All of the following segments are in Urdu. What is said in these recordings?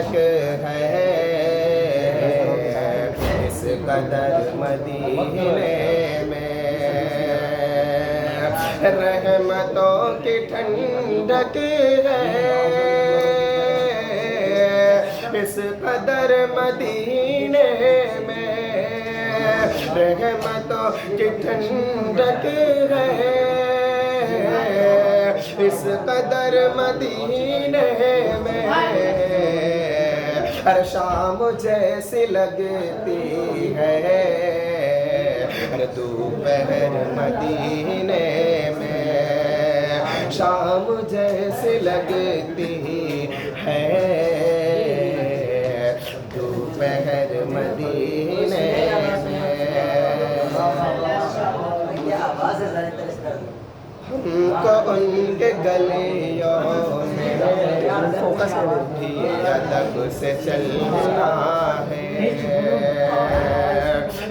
ٹھنڈک ہے اس قدر مدینے میں، رحمتوں کی ٹھنڈک ہے اس قدر مدینے میں، رحمتوں کی ٹھنڈک ہے اس قدر مدینے میں، ہر شام جیسی لگتی ہے ہر دوپہر مدینے میں، شام جیسی لگتی ہے دوپہر مدینے میں، ہم کو ان کے گلیوں میں بھی ادب سے چلنا ہے،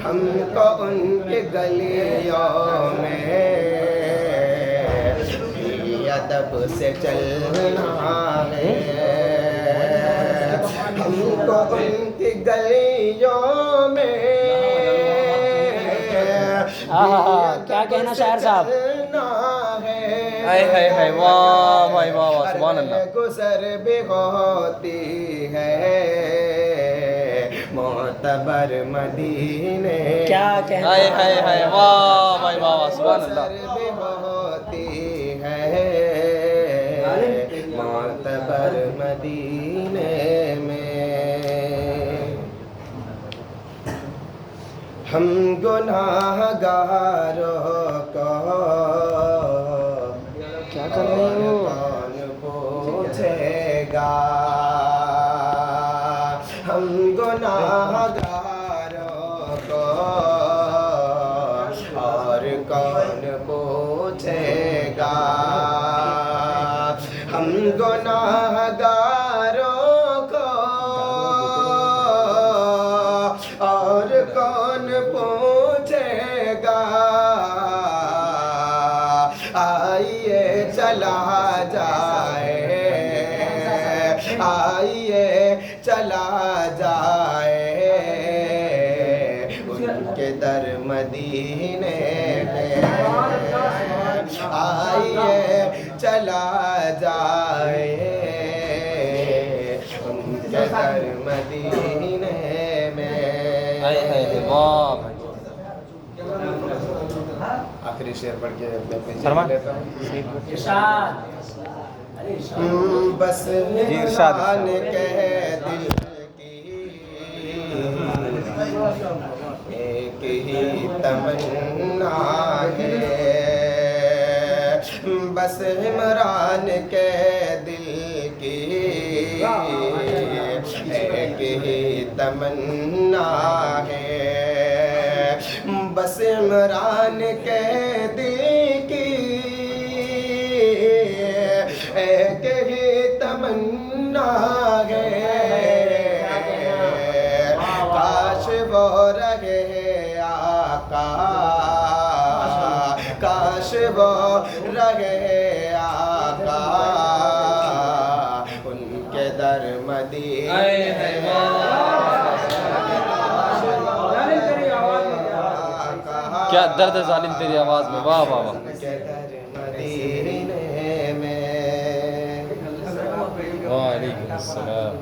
ہم کو ان کے گلیوں میں بھی ادب سے چلنا ہے، ہم کو ان کی گلیوں میں کیا کہنا شاعر صاحب؟ ہے واہ بھائی واہ سبحان اللہ۔ گزر بھی ہوتی ہے معتبر مدینے، کیا کہنا ہے واہ بھائی واہ سبحان اللہ۔ گزر بھی ہوتی ہے معتبر مدینے میں، ہم گناہ گاروں کو کیا کر رہے ہو؟ کون پوچھے گا، ہم گناہ گاروں کو اور کون پوچھے گا، ہم گناہ گاروں کو اور کون پوچھے گا، آئیے چلا جائے، آئیے چلا جائے ان کے در مدینے میں، آئیے چلا جائے ان کے در مدینے میں۔ آخری شعر پڑھ کے فرمان لیتا ہوں۔ بس عمران کے دل کی ایک ہی تمنا ہے، بس عمران کے دل کی ایک ہی تمنا ہے، بس عمران کے دل کی ایک ہی تمنا ہے، کاش وہ رہے آقا، کاش وہ رہے آقا ان کے در مدینے کیا درد ظالم تیری آواز میں، واہ واہ واہ، وعلیکم السلام۔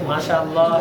ماشاء اللہ۔